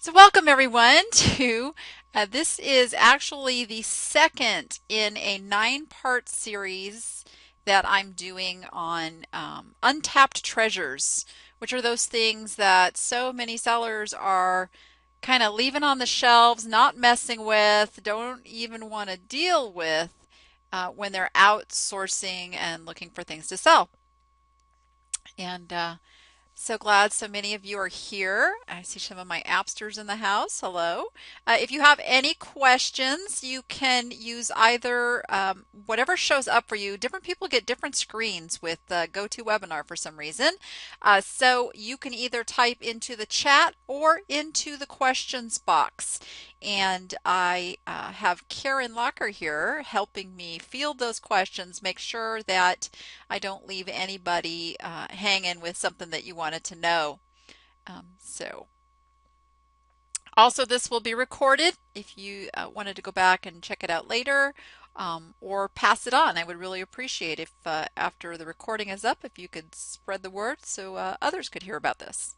So welcome everyone to this is actually the second in a 9-part series that I'm doing on untapped treasures, which are those things that so many sellers are kind of leaving on the shelves, not messing with, don't even want to deal with when they're outsourcing and looking for things to sell. And so glad so many of you are here. I see some of my appsters in the house. Hello. If you have any questions, you can use either whatever shows up for you. Different people get different screens with GoToWebinar for some reason. So you can either type into the chat or into the questions box. And I have Karen Locker here helping me field those questions, make sure that I don't leave anybody hanging with something that you wanted to know. Also this will be recorded if you wanted to go back and check it out later, or pass it on. I would really appreciate if after the recording is up, if you could spread the word so others could hear about this.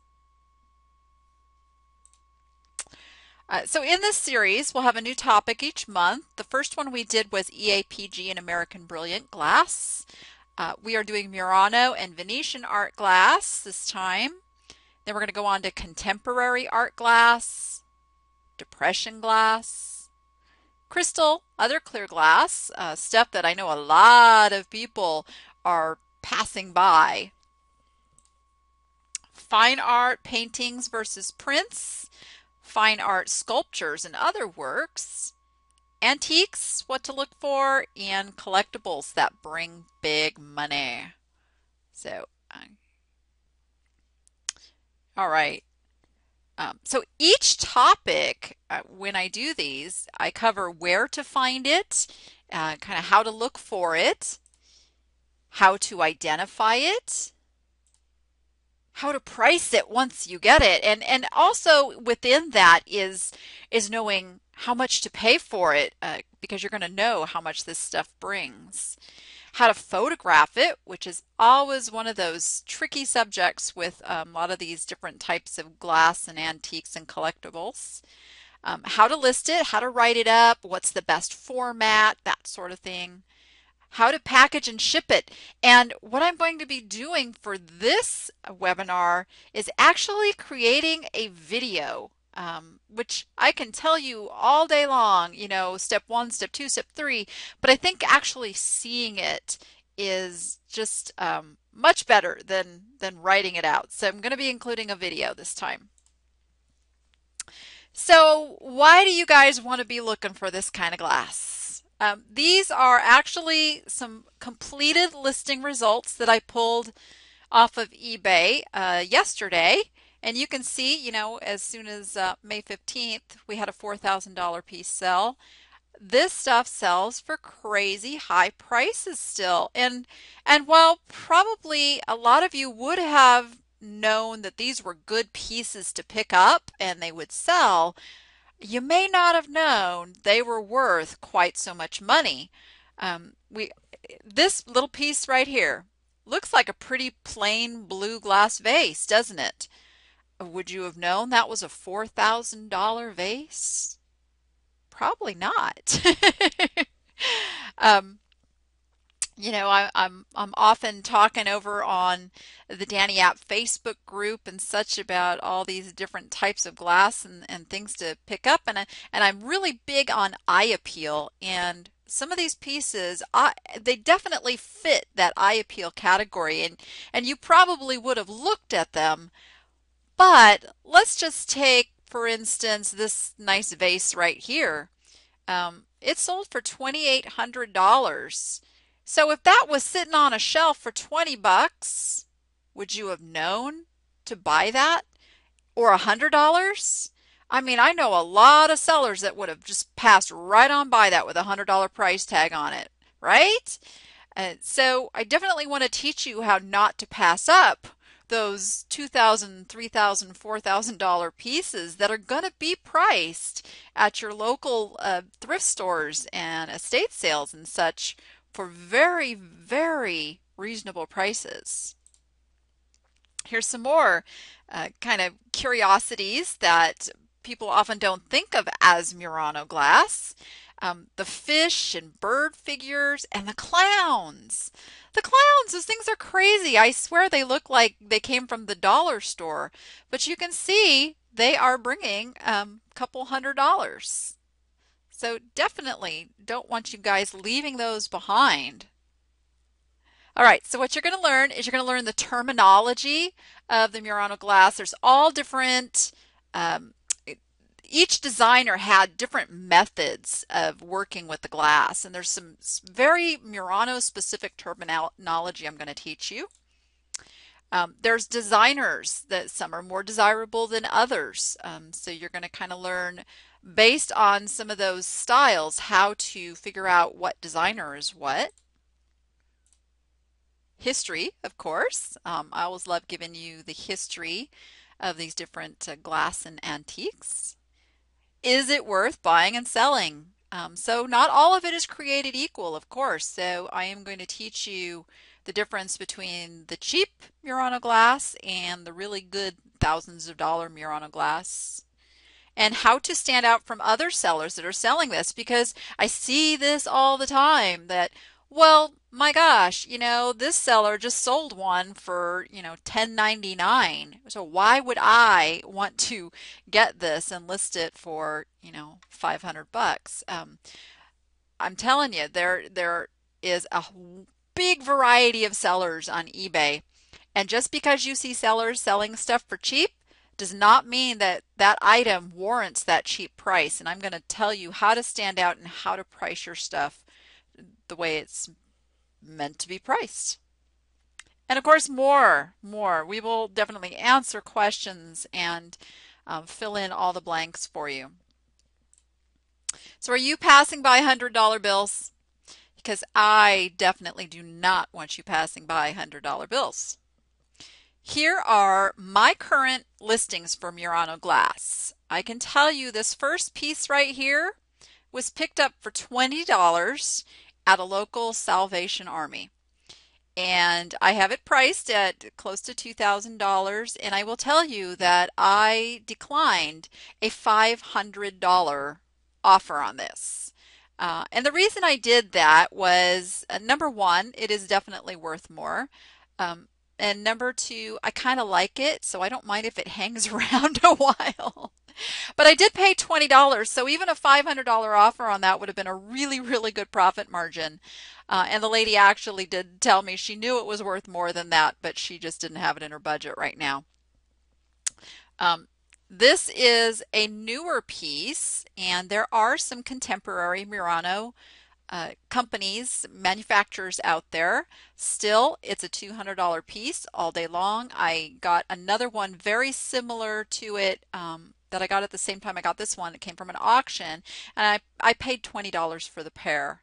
So in this series, we'll have a new topic each month. The first one we did was EAPG and American Brilliant Glass. We are doing Murano and Venetian art glass this time. Then we're going to go on to contemporary art glass, depression glass, crystal, other clear glass, stuff that I know a lot of people are passing by. Fine art paintings versus prints, fine art sculptures and other works, antiques, what to look for, and collectibles that bring big money. So, all right. So each topic, when I do these, I cover where to find it, kind of how to look for it, how to identify it, how to price it once you get it, and also within that is knowing how much to pay for it, because you're going to know how much this stuff brings. How to photograph it, which is always one of those tricky subjects with a lot of these different types of glass and antiques and collectibles. How to list it, how to write it up, what's the best format, that sort of thing. How to package and ship it. And what I'm going to be doing for this webinar is actually creating a video, which I can tell you all day long, you know, step 1, step 2, step 3, but I think actually seeing it is just much better than writing it out. So I'm going to be including a video this time. So why do you guys want to be looking for this kind of glass? These are actually some completed listing results that I pulled off of eBay yesterday. And you can see, you know, as soon as May 15th, we had a $4,000 piece sell. This stuff sells for crazy high prices still. And while probably a lot of you would have known that these were good pieces to pick up and they would sell, you may not have known they were worth quite so much money. This little piece right here looks like a pretty plain blue glass vase, doesn't it? Would you have known that was a $4,000 vase? Probably not. You know, I'm often talking over on the Danni app Facebook group and such about all these different types of glass and things to pick up, and I'm really big on eye appeal, and some of these pieces they definitely fit that eye appeal category, and you probably would have looked at them. But let's just take, for instance, this nice vase right here. It sold for $2,800. So if that was sitting on a shelf for 20 bucks, would you have known to buy that? Or $100? I mean, I know a lot of sellers that would have just passed right on by that with a $100 price tag on it, right? So I definitely want to teach you how not to pass up those $2,000, $3,000, $4,000 pieces that are going to be priced at your local thrift stores and estate sales and such for very, very reasonable prices. Here's some more kind of curiosities that people often don't think of as Murano glass. The fish and bird figures and the clowns. The clowns, those things are crazy. I swear they look like they came from the dollar store. But you can see they are bringing a couple $100. So definitely don't want you guys leaving those behind. All right, so what you're going to learn is you're going to learn the terminology of the Murano glass. There's all different, um, each designer had different methods of working with the glass, and there's some very Murano specific terminology I'm going to teach you. There's designers that some are more desirable than others. So you're going to kind of learn based on some of those styles how to figure out what designer is what. History, of course. I always love giving you the history of these different glass and antiques. Is it worth buying and selling? So not all of it is created equal, of course. So I am going to teach you the difference between the cheap Murano glass and the really good thousands of dollar Murano glass, and how to stand out from other sellers that are selling this, because I see this all the time that, well, my gosh, this seller just sold one for, $10.99. So why would I want to get this and list it for, $500? I'm telling you, there is a big variety of sellers on eBay. And just because you see sellers selling stuff for cheap does not mean that that item warrants that cheap price. And I'm going to tell you how to stand out and how to price your stuff the way it's meant to be priced. And of course, more. We will definitely answer questions and fill in all the blanks for you. So are you passing by $100 bills? Because I definitely do not want you passing by $100 bills. Here are my current listings for Murano glass. I can tell you this first piece right here was picked up for $20 at a local Salvation Army. And I have it priced at close to $2,000, and I will tell you that I declined a $500 offer on this. And the reason I did that was, number one, it is definitely worth more. And number two, I kind of like it, so I don't mind if it hangs around a while. But I did pay $20, so even a $500 offer on that would have been a really, really good profit margin. And the lady actually did tell me she knew it was worth more than that, but she just didn't have it in her budget right now. This is a newer piece, and there are some contemporary Murano companies, manufacturers out there. Still, it's a $200 piece all day long. I got another one very similar to it that I got at the same time I got this one. It came from an auction, and I paid $20 for the pair.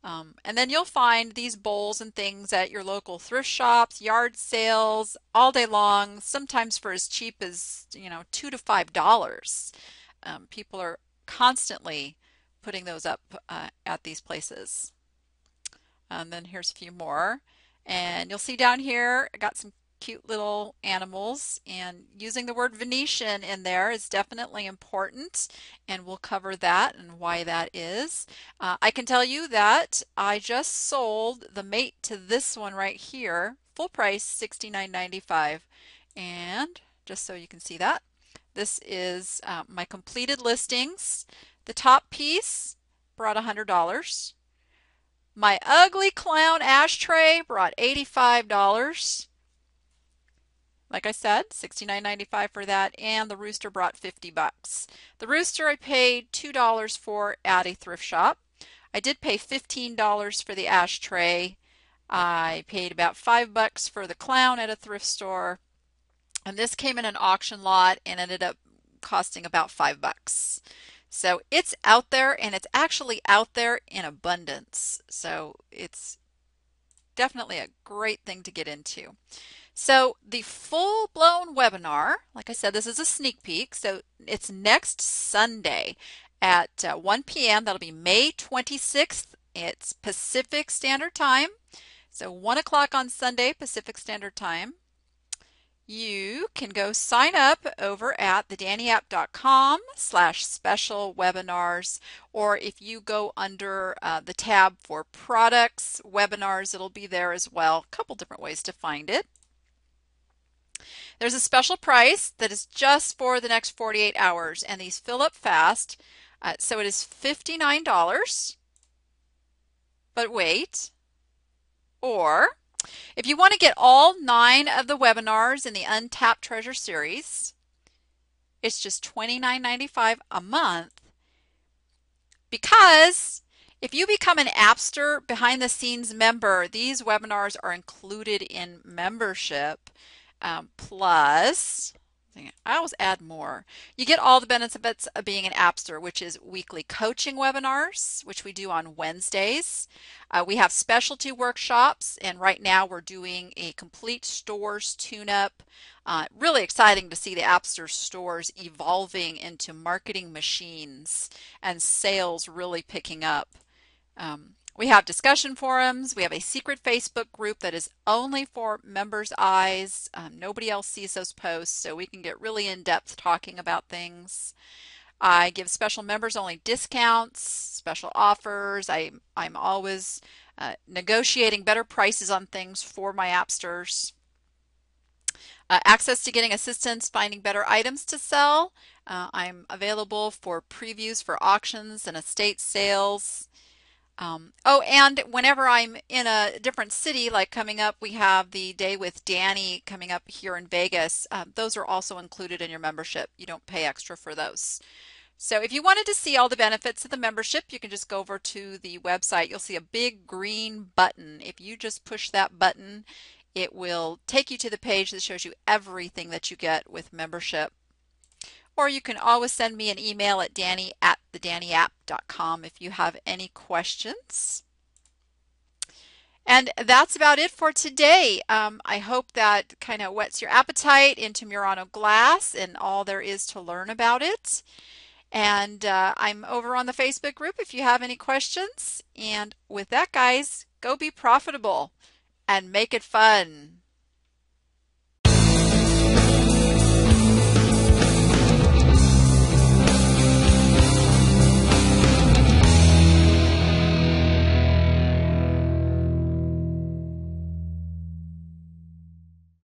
And then you'll find these bowls and things at your local thrift shops, yard sales, all day long, sometimes for as cheap as, $2 to $5. People are constantly putting those up at these places. And then here's a few more. And you'll see down here, I got some cute little animals, and using the word Venetian in there is definitely important, and we'll cover that and why that is. I can tell you that I just sold the mate to this one right here, full price $69.95. And just so you can see that, this is my completed listings. The top piece brought $100. My ugly clown ashtray brought $85. Like I said, $69.95 for that, and the rooster brought $50. The rooster I paid $2 for at a thrift shop. I did pay $15 for the ashtray. I paid about $5 for the clown at a thrift store. And this came in an auction lot and ended up costing about $5. So it's out there, and it's actually out there in abundance. So it's definitely a great thing to get into. So the full-blown webinar, like I said, this is a sneak peek. So it's next Sunday at 1 p.m. That'll be May 26th. It's Pacific Standard Time. So 1 o'clock on Sunday, Pacific Standard Time. you can go sign up over at thedanniapp.com/special webinars, or if you go under the tab for products, webinars, it'll be there as well. A couple different ways to find it. There's a special price that is just for the next 48 hours, and these fill up fast. So it is $59, but wait, or if you want to get all 9 of the webinars in the Untapped Treasure series, it's just $29.95 a month, because if you become an Appster behind the scenes member, these webinars are included in membership. Plus, I always add more. You get all the benefits of being an Appster, which is weekly coaching webinars, which we do on Wednesdays. We have specialty workshops, and right now we're doing a complete stores tune-up. Really exciting to see the Appster stores evolving into marketing machines and sales really picking up. We have discussion forums. We have a secret Facebook group that is only for members' eyes. Nobody else sees those posts, so we can get really in-depth talking about things. I give special members only discounts, special offers. I'm always negotiating better prices on things for my Appsters. Access to getting assistance finding better items to sell. I'm available for previews for auctions and estate sales. Oh, and whenever I'm in a different city, like coming up, we have the Day with Danni coming up here in Vegas. Those are also included in your membership. You don't pay extra for those. So if you wanted to see all the benefits of the membership, you can just go over to the website. You'll see a big green button. If you just push that button, it will take you to the page that shows you everything that you get with membership. Or you can always send me an email at danni@thedanniapp.com if you have any questions. And that's about it for today. I hope that kind of whets your appetite into Murano glass and all there is to learn about it. And I'm over on the Facebook group if you have any questions. And with that, guys, go be profitable and make it fun.